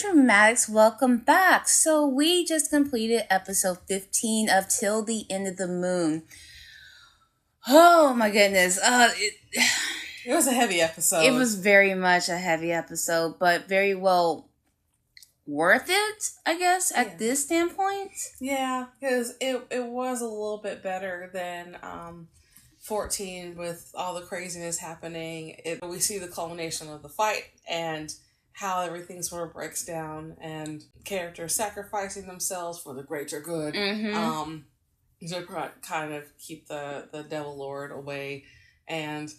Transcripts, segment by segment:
Dramatics, welcome back. So we just completed episode 15 of Till the End of the Moon. Oh my goodness. It was a heavy episode. It was very much a heavy episode, but very well worth it, I guess, at this standpoint. Yeah, because it was a little bit better than 14 with all the craziness happening. We see the culmination of the fight and how everything sort of breaks down and characters sacrificing themselves for the greater good. To kind of keep the Devil Lord away. And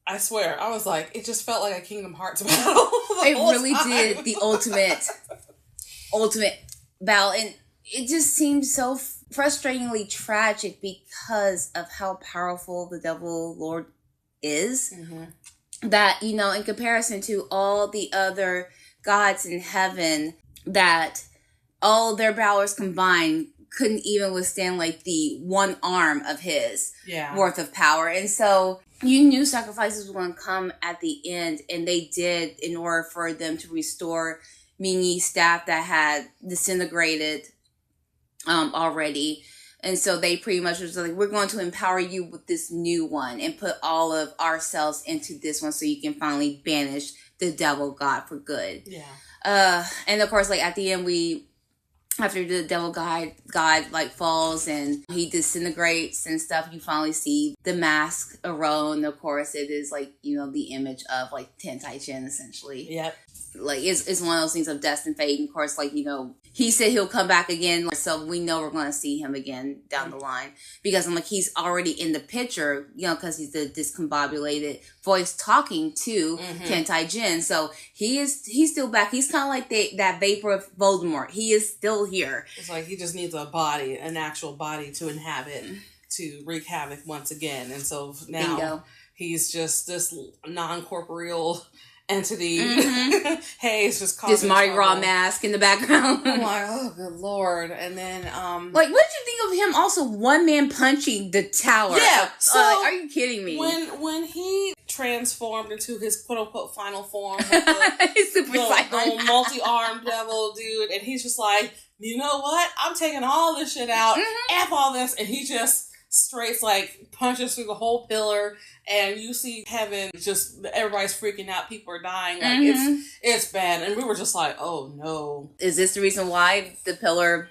I swear, I was like, it just felt like a Kingdom Hearts battle. It really did. The ultimate battle. And it just seemed so frustratingly tragic because of how powerful the Devil Lord is. That, you know, in comparison to all the other gods in heaven, that all their powers combined couldn't even withstand like the one arm of his worth of power. And so you knew sacrifices were going to come at the end, and they did, in order for them to restore Mingyi's staff that had disintegrated already. And so they pretty much was like, we're going to empower you with this new one and put all of ourselves into this one so you can finally banish the devil god for good. And of course, like at the end, after the devil god like falls and he disintegrates and stuff, you finally see the mask erode. And of course, it is like, you know, the image of like Tentai-Chin essentially. Like it's one of those things of death and fate. And of course, like, you know, he said he'll come back again, so we know we're going to see him again down the line, because I'm like, he's already in the picture, you know, because he's the discombobulated voice talking to Tentai-Jin. So he's still back. He's kind of like that vapor of Voldemort. He is still here. It's like he just needs a body, an actual body to inhabit, to wreak havoc once again. And so now he's just this non-corporeal entity. Hey, it's just this Mardi Gras mask in the background. I'm like, oh good lord. And then like, what did you think of him also one man punching the tower? So are you kidding me? When he transformed into his quote unquote final form with the multi-armed devil dude, and he's just like, you know what, I'm taking all this shit out, F all this, and he just straight like punches through the whole pillar, and you see heaven, just everybody's freaking out, people are dying, like it's bad. And we were just like, oh no, is this the reason why the pillar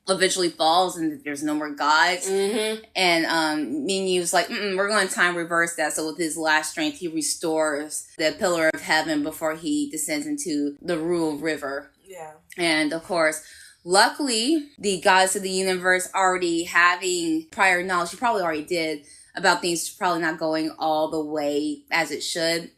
eventually falls and there's no more gods? And Mingyi was like, we're going to time reverse that. So with his last strength, he restores the pillar of heaven before he descends into the Rural River. And of course, luckily, the gods of the universe already having prior knowledge, he probably already did, about things probably not going all the way as it should.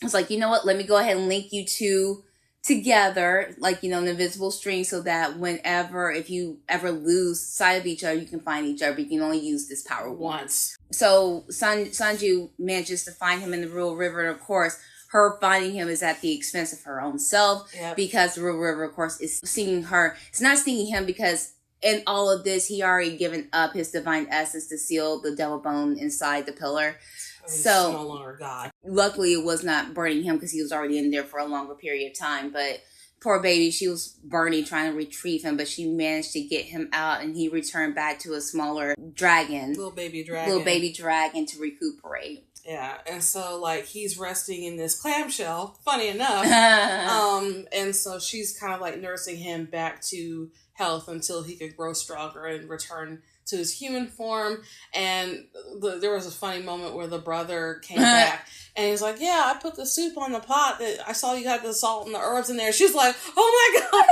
It's like, you know what, let me go ahead and link you two together, like, you know, an invisible string, so that whenever, if you ever lose sight of each other, you can find each other, but you can only use this power once. So Sanju manages to find him in the Rural River, and of course, her finding him is at the expense of her own self, because the Rural River, of course, is seeing her. It's not seeing him because in all of this, he already given up his divine essence to seal the devil bone inside the pillar. So he's no longer God. Luckily, it was not burning him because he was already in there for a longer period of time. But poor baby, she was burning, trying to retrieve him, but she managed to get him out, and he returned back to a smaller dragon. Little baby dragon to recuperate. Yeah, and so, like, he's resting in this clamshell, funny enough. And so she's kind of, like, nursing him back to health until he could grow stronger and return to his human form. And there was a funny moment where the brother came back, and he's like, yeah, I put the soup on the pot that I saw you got the salt and the herbs in there. She's like, oh my god.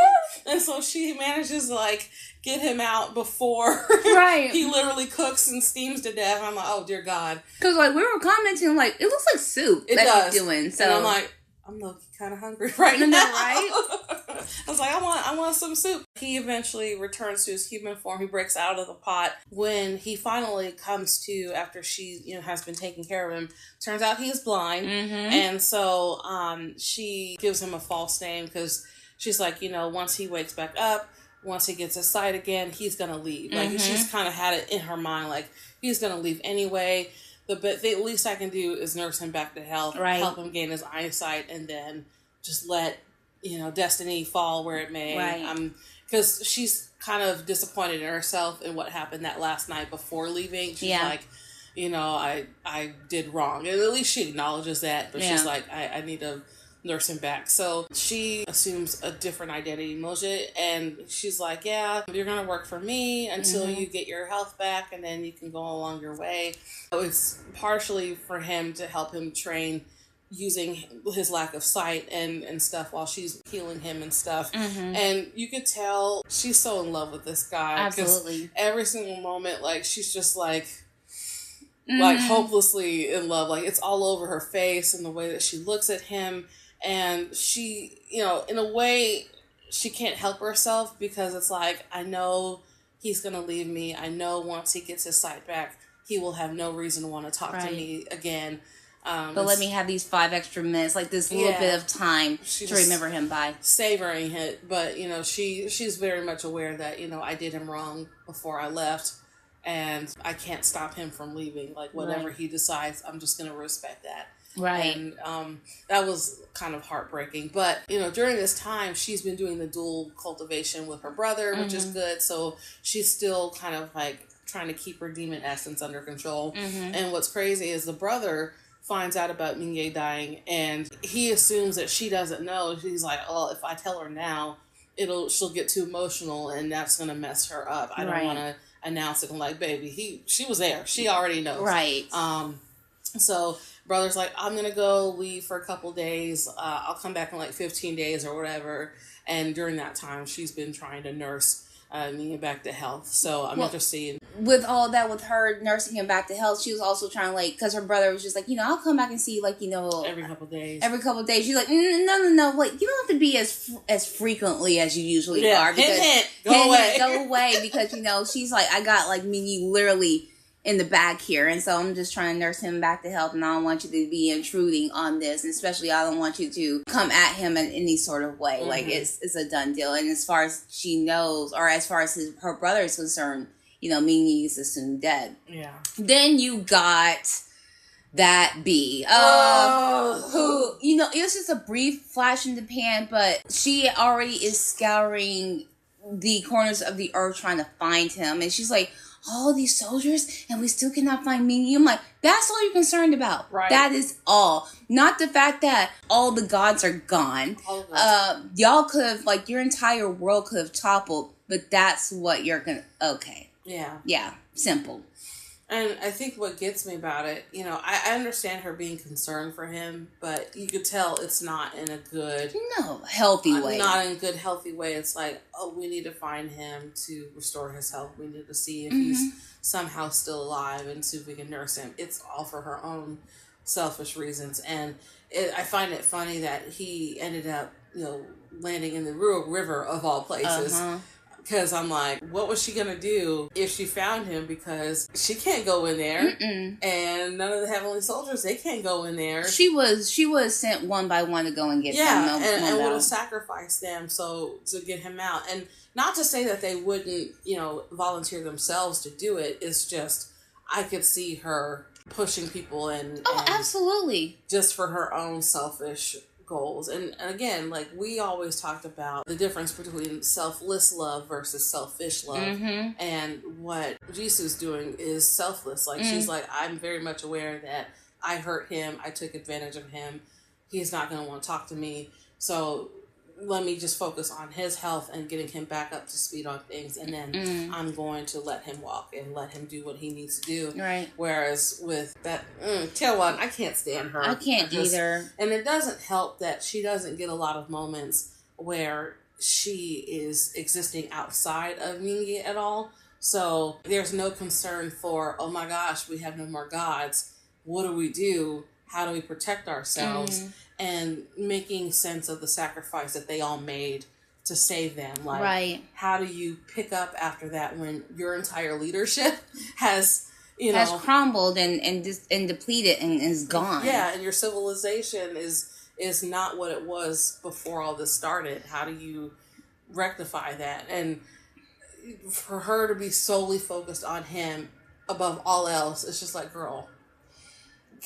And so she manages to, like, get him out before he literally cooks and steams to death. I'm like, oh dear God. Because like we were commenting, like, it looks like soup that he's doing. So and I'm like, I'm kind of hungry right now. Right? I was like, I want some soup. He eventually returns to his human form. He breaks out of the pot. When he finally comes to, after she, you know, has been taking care of him, turns out he is blind. And so she gives him a false name because she's like, you know, once he wakes back up, once he gets his sight again, he's going to leave. Like, she's kind of had it in her mind, like, he's going to leave anyway. The least I can do is nurse him back to health, help him gain his eyesight, and then just let destiny fall where it may. Right. Because she's kind of disappointed in herself in what happened that last night before leaving. She's like, I did wrong. And at least she acknowledges that, but she's like, I need to nurse him back. So she assumes a different identity, Moja, and she's like, yeah, you're going to work for me until you get your health back, and then you can go along your way. So it's partially for him to help him train using his lack of sight and stuff while she's healing him and stuff. And you could tell she's so in love with this guy. Absolutely. Every single moment, like, she's just like hopelessly in love. Like, it's all over her face and the way that she looks at him. And she, in a way, she can't help herself because it's like, I know he's going to leave me. I know once he gets his sight back, he will have no reason to want to talk to me again. But let me have these 5 extra minutes, like this little bit of time to remember him by. Savoring it. But, she's very much aware that, I did him wrong before I left. And I can't stop him from leaving. Like, whatever he decides, I'm just going to respect that. Right. And that was kind of heartbreaking. But, during this time, she's been doing the dual cultivation with her brother, which is good. So she's still kind of like trying to keep her demon essence under control. And what's crazy is the brother finds out about Mingye dying, and he assumes that she doesn't know. He's like, oh, if I tell her now, she'll get too emotional, and that's going to mess her up. I don't want to announce it. I'm like, baby, she was there. She already knows. Right. So brother's like, I'm going to go leave for a couple days. I'll come back in like 15 days or whatever. And during that time, she's been trying to nurse Mingye back to health. So I'm interested. With all that, with her nursing him back to health, she was also trying because her brother was just like, I'll come back and see you, every couple days. She's like, no, like, you don't have to be as frequently as you usually are. Because, go away. Because, she's like, I got Mingye literally in the back here, and so I'm just trying to nurse him back to health, and I don't want you to be intruding on this, and especially I don't want you to come at him in any sort of way. Like, it's a done deal. And as far as she knows, or as far as her brother is concerned, Mingye is assumed dead. Yeah. Then you got that bee, who, it was just a brief flash in the pan, but she already is scouring the corners of the earth trying to find him, and she's like, all these soldiers, and we still cannot find Mingye. I'm like, that's all you're concerned about. Right. That is all. Not the fact that all the gods are gone. Y'all could have, your entire world could have toppled, but that's what you're gonna, okay. Yeah. Yeah. Simple. And I think what gets me about it, I understand her being concerned for him, but you could tell it's not in a good... healthy way. Not in a good, healthy way. It's like, oh, we need to find him to restore his health. We need to see if he's somehow still alive and see if we can nurse him. It's all for her own selfish reasons. And I find it funny that he ended up, landing in the river of all places. Because I'm like, what was she going to do if she found him? Because she can't go in there. And none of the Heavenly Soldiers, they can't go in there. She was sent one by one to go and get them. And would have sacrificed them to get him out. And not to say that they wouldn't, volunteer themselves to do it. It's just, I could see her pushing people and absolutely. Just for her own selfish goals. And again, we always talked about the difference between selfless love versus selfish love. And what Jisoo's doing is selfless. She's like, I'm very much aware that I hurt him. I took advantage of him. He's not going to want to talk to me. So let me just focus on his health and getting him back up to speed on things. And then I'm going to let him walk and let him do what he needs to do. Right. Whereas with that, Taewon, I can't stand her. I can't either. And it doesn't help that she doesn't get a lot of moments where she is existing outside of Mingye at all. So there's no concern for, oh my gosh, we have no more gods. What do we do? How do we protect ourselves? And making sense of the sacrifice that they all made to save them. How do you pick up after that when your entire leadership has crumbled and depleted and is gone? Yeah, and your civilization is not what it was before all this started. How do you rectify that? And for her to be solely focused on him above all else, it's just like, girl,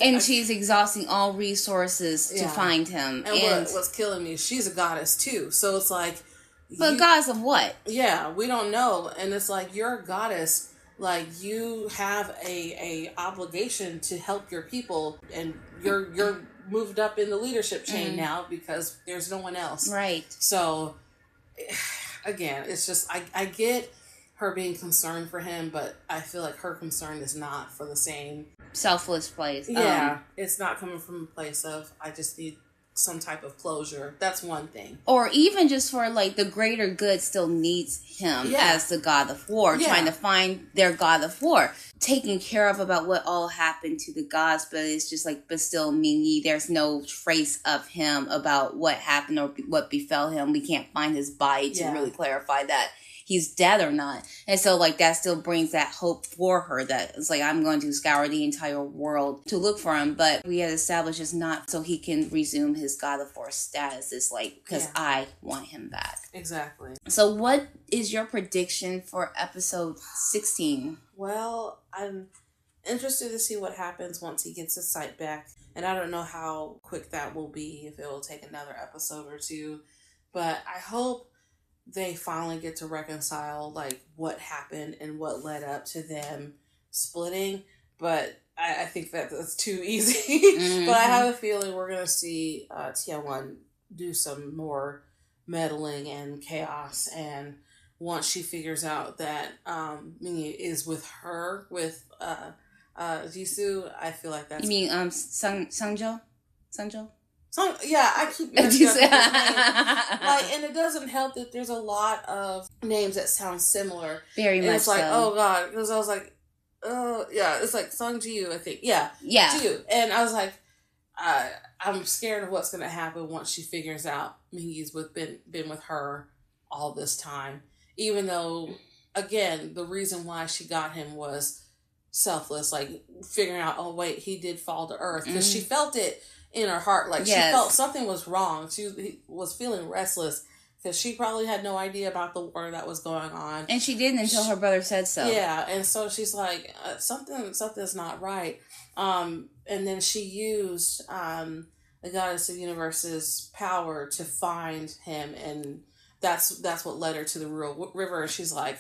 And she's exhausting all resources to find him. And what's killing me is she's a goddess too. So it's like... But goddess of what? Yeah, we don't know. And it's like, you're a goddess. Like, you have a obligation to help your people. And you're moved up in the leadership chain now because there's no one else. Right. So, again, it's just... I get her being concerned for him, but I feel like her concern is not for the same... selfless place. Yeah, it's not coming from a place of, I just need some type of closure. That's one thing. Or even just for, like, the greater good still needs him as the god of war, trying to find their god of war, taken care of about what all happened to the gods, but it's just like, but still Ming-Yi, there's no trace of him about what happened or what befell him. We can't find his body to really clarify that he's dead or not. And so, like, that still brings that hope for her that it's like, I'm going to scour the entire world to look for him. But we had established it's not so he can resume his God of War status. It's like, because I want him back. Exactly. So what is your prediction for episode 16? Well, I'm interested to see what happens once he gets his sight back. And I don't know how quick that will be, if it will take another episode or two. But I hope they finally get to reconcile, like, what happened and what led up to them splitting. But I think that's too easy. But I have a feeling we're going to see Tianwen do some more meddling and chaos. And once she figures out that Ming-Yi is with her, with Jisoo, I feel like that's... You mean Sungjo? Sungjo? So, yeah, I keep messing up his name. Like, and it doesn't help that there's a lot of names that sound similar. Very and much it's like, so. oh God, because I was like, oh yeah, it's like Sung Ji-yu, I think. Yeah. Ji-yu. And I was like, I'm scared of what's going to happen once she figures out Ming-Yi's been with her all this time. Even though, again, the reason why she got him was selfless, like figuring out, oh wait, he did fall to earth. Because she felt it in her heart, like she felt something was wrong. She was feeling restless because she probably had no idea about the war that was going on, and she didn't until her brother said so. Yeah, and so she's like, something's not right. And then she used the Goddess of Universe's power to find him, and that's what led her to the real river. And she's like,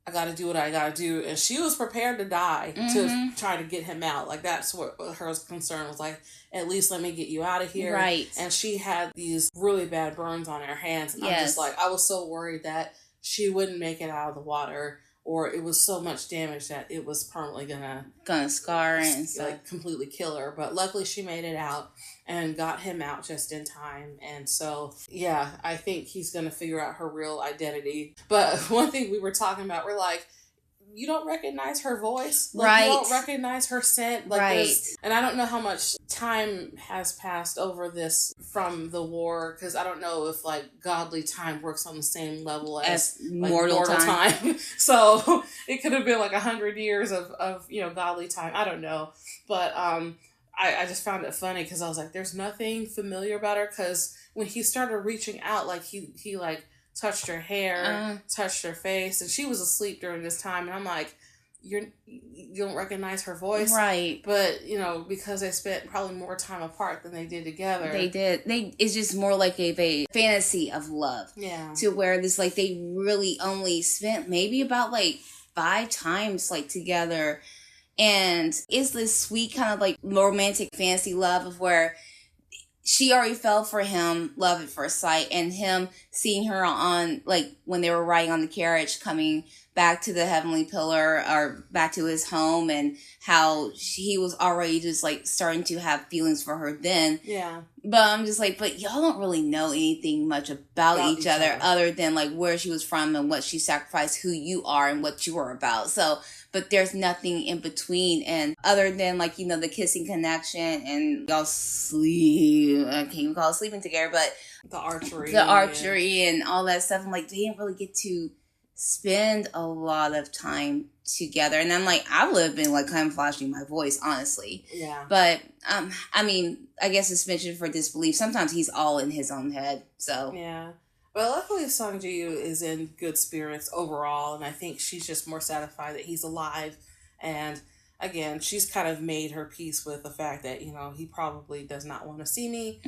I gotta do what I gotta do. And she was prepared to die to try to get him out. Like, that's what her concern was, like, at least let me get you out of here. Right. And she had these really bad burns on her hands. And I'm just like, I was so worried that she wouldn't make it out of the water, or it was so much damage that it was permanently gonna scar and stuff, like completely kill her. But luckily she made it out and got him out just in time. And so, yeah, I think he's gonna figure out her real identity. But one thing we were talking about, we're like, you don't recognize her voice, like, right? You don't recognize her scent, like, right? And I don't know how much time has passed over this from the war, because I don't know if, like, godly time works on the same level as like, mortal time. So it could have been like 100 years of godly time. I don't know, but I just found it funny because I was like, there's nothing familiar about her, because when he started reaching out, like he like touched her hair, touched her face, and she was asleep during this time. And I'm like, you don't recognize her voice, right? But because they spent probably more time apart than they did together. They did. It's just more like a fantasy of love. Yeah. To where this, like, they really only spent maybe about like 5 times like together, and it's this sweet kind of like romantic fantasy love of where she already fell for him, love at first sight, and him seeing her on, like, when they were riding on the carriage coming back to the Heavenly Pillar or back to his home, and how he was already just like starting to have feelings for her then. Yeah. But I'm just like, but y'all don't really know anything much about each other other than like where she was from and what she sacrificed, who you are and what you were about. So, but there's nothing in between, and other than like, the kissing connection and y'all sleep, I can't even call it sleeping together, but the archery and all that stuff. I'm like, they didn't really get to spend a lot of time together. And I'm like, I would have been like camouflaging my voice, honestly. Yeah. But I mean, I guess suspension for disbelief. Sometimes he's all in his own head. So yeah. But luckily Sung Ji-yu is in good spirits overall, and I think she's just more satisfied that he's alive. And again, she's kind of made her peace with the fact that, he probably does not want to see me.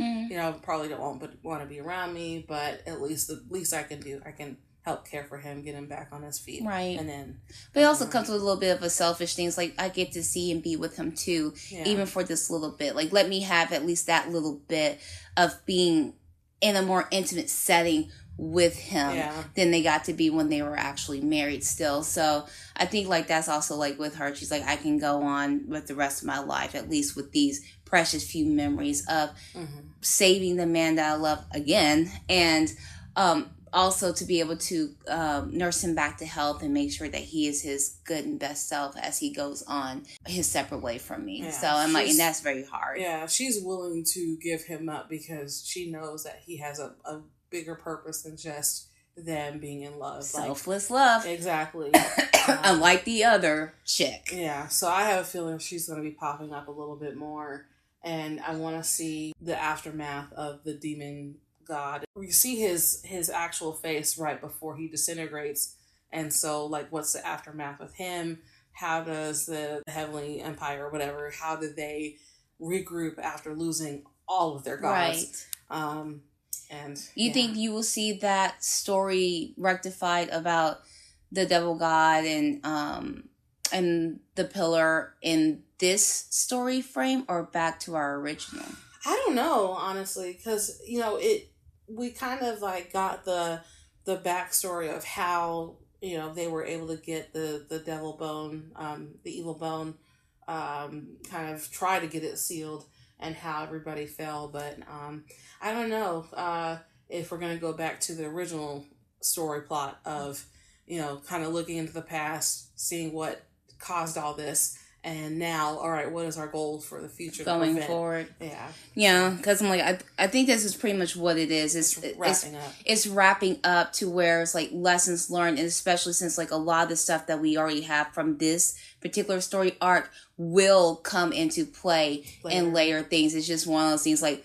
Probably don't want to be around me, but at least the least I can do, I can help care for him, get him back on his feet. Right. And then, but it also comes with a little bit of a selfish thing. It's like, I get to see and be with him too, even for this little bit. Like, let me have at least that little bit of being in a more intimate setting with him than they got to be when they were actually married still. So I think like that's also like with her, she's like, I can go on with the rest of my life, at least with these precious few memories of saving the man that I love again, and also to be able to nurse him back to health and make sure that he is his good and best self as he goes on his separate way from me. So I'm like, and that's very hard. Yeah, she's willing to give him up because she knows that he has a bigger purpose than just them being in love. Selfless love. Exactly. Unlike the other chick. Yeah, so I have a feeling she's going to be popping up a little bit more. And I want to see the aftermath of the demon god. We see his actual face right before he disintegrates. And so, like, what's the aftermath with him? How does the Heavenly Empire or whatever, how did they regroup after losing all of their gods? Right. And you think you will see that story rectified about the devil god and the pillar in this story frame, or back to our original? I don't know, honestly, because we kind of like got the backstory of how they were able to get the devil bone, the evil bone, kind of try to get it sealed, and how everybody fell. But I don't know if we're gonna go back to the original story plot of kind of looking into the past, seeing what caused all this. And now, all right, what is our goal for the future? Going forward. Yeah. Yeah, because I'm like, I think this is pretty much what it is. It's wrapping up to where it's like lessons learned, and especially since like a lot of the stuff that we already have from this particular story arc will come into play in later things. It's just one of those things like,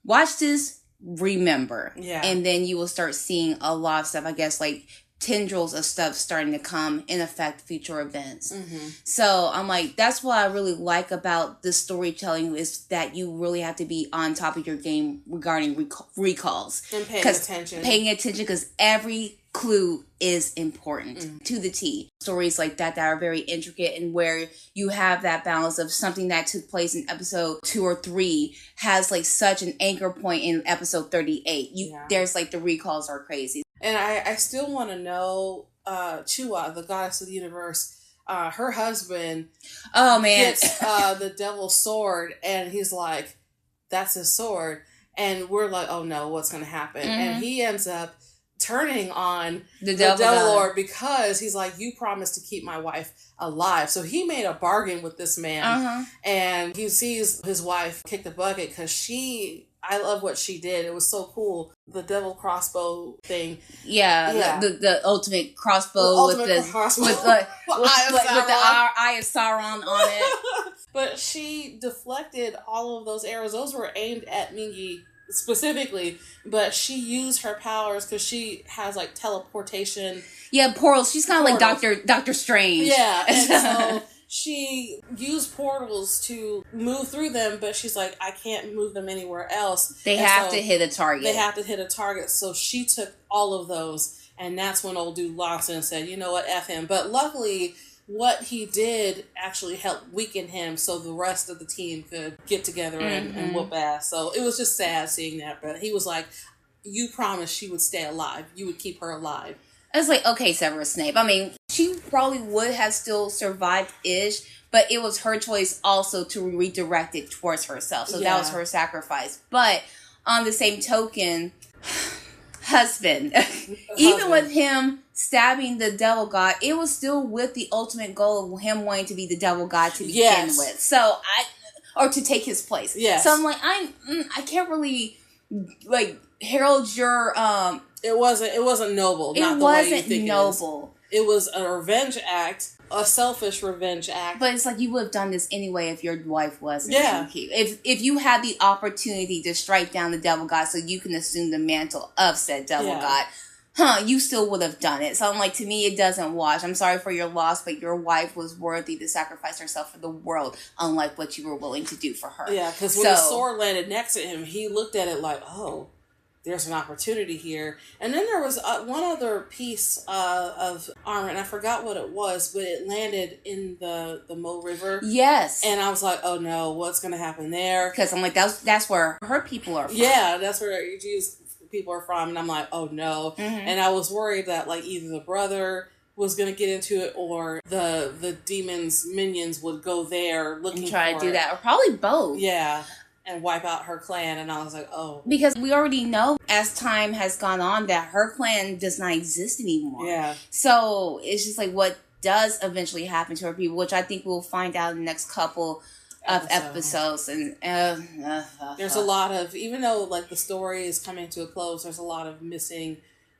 watch this, remember. Yeah. And then you will start seeing a lot of stuff, I guess, like tendrils of stuff starting to come and affect future events. So I'm like, that's what I really like about the storytelling, is that you really have to be on top of your game regarding recalls and paying attention, because every clue is important to the T. Stories like that are very intricate, and where you have that balance of something that took place in episode 2 or 3 has like such an anchor point in episode 38. There's like the recalls are crazy. And I still want to know, Chua, the goddess of the universe, her husband, gets the devil's sword, and he's like, that's his sword. And we're like, oh no, what's going to happen? And he ends up turning on the devil lord, because he's like, you promised to keep my wife alive. So he made a bargain with this man, and he sees his wife kick the bucket because I love what she did. It was so cool. The devil crossbow thing. Yeah. The ultimate crossbow with the eye of Sauron on it. But she deflected all of those arrows. Those were aimed at Mingy specifically, but she used her powers because she has like teleportation. Yeah, portals. She's kind of like Doctor Strange. Yeah, and so she used portals to move through them, but she's like, I can't move them anywhere else. They have to hit a target. So she took all of those, and that's when old dude Lawson said, you know what, F him. But luckily, what he did actually helped weaken him so the rest of the team could get together and whoop ass. So it was just sad seeing that. But he was like, you promised she would stay alive. You would keep her alive. I was like, okay, Severus Snape. I mean, she probably would have still survived-ish, but it was her choice also to redirect it towards herself. So that was her sacrifice. But on the same token, husband. Even with him stabbing the devil god, it was still with the ultimate goal of him wanting to be the devil god to begin with. So or to take his place. Yes. So I'm like, I can't really like herald your It wasn't noble. Not the way you think noble. It was a revenge act, a selfish revenge act. But it's like you would have done this anyway if your wife wasn't. Yeah. If you had the opportunity to strike down the devil god so you can assume the mantle of said devil god, you still would have done it. So I'm like, to me, it doesn't wash. I'm sorry for your loss, but your wife was worthy to sacrifice herself for the world, unlike what you were willing to do for her. Yeah, because when the sword landed next to him, he looked at it like, oh, there's an opportunity here. And then there was one other piece of armor, and I forgot what it was, but it landed in the Mo River. Yes. And I was like, oh no, what's going to happen there? Because I'm like, that's where her people are from. Yeah, that's where Jews people are from. And I'm like, oh no. Mm-hmm. And I was worried that like either the brother was going to get into it or the demon's minions would go there looking for it. Try to do that. Or probably both. Yeah. And wipe out her clan, and I was like, oh. Because we already know, as time has gone on, that her clan does not exist anymore. Yeah. So, it's just like, what does eventually happen to her people, which I think we'll find out in the next couple of episodes. And there's a lot of, even though, like, the story is coming to a close, there's a lot of missing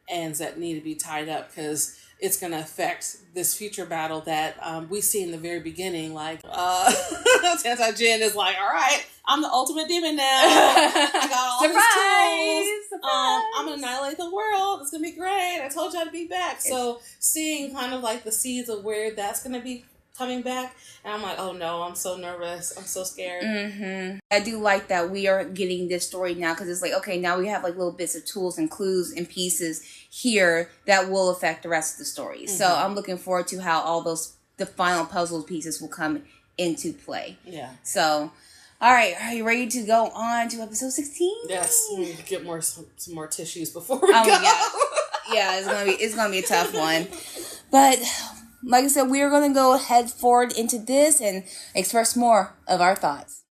ends that need to be tied up, because it's going to affect this future battle that we see in the very beginning. Like, Tanta Jin is like, all right, I'm the ultimate demon now. I got all these tools. Surprise. I'm going to annihilate the world. It's going to be great. I told you I'd be back. So seeing kind of like the seeds of where that's going to be coming back, and I'm like, oh no, I'm so nervous, I'm so scared. Mm-hmm. I do like that we are getting this story now, because it's like, okay, now we have like little bits of tools and clues and pieces here that will affect the rest of the story. Mm-hmm. So I'm looking forward to how all the final puzzle pieces will come into play. Yeah. So, all right, are you ready to go on to episode 16? Yes, we need to get some more tissues before we go. Yeah, it's gonna be a tough one, but. Like I said, we are going to go head forward into this and express more of our thoughts.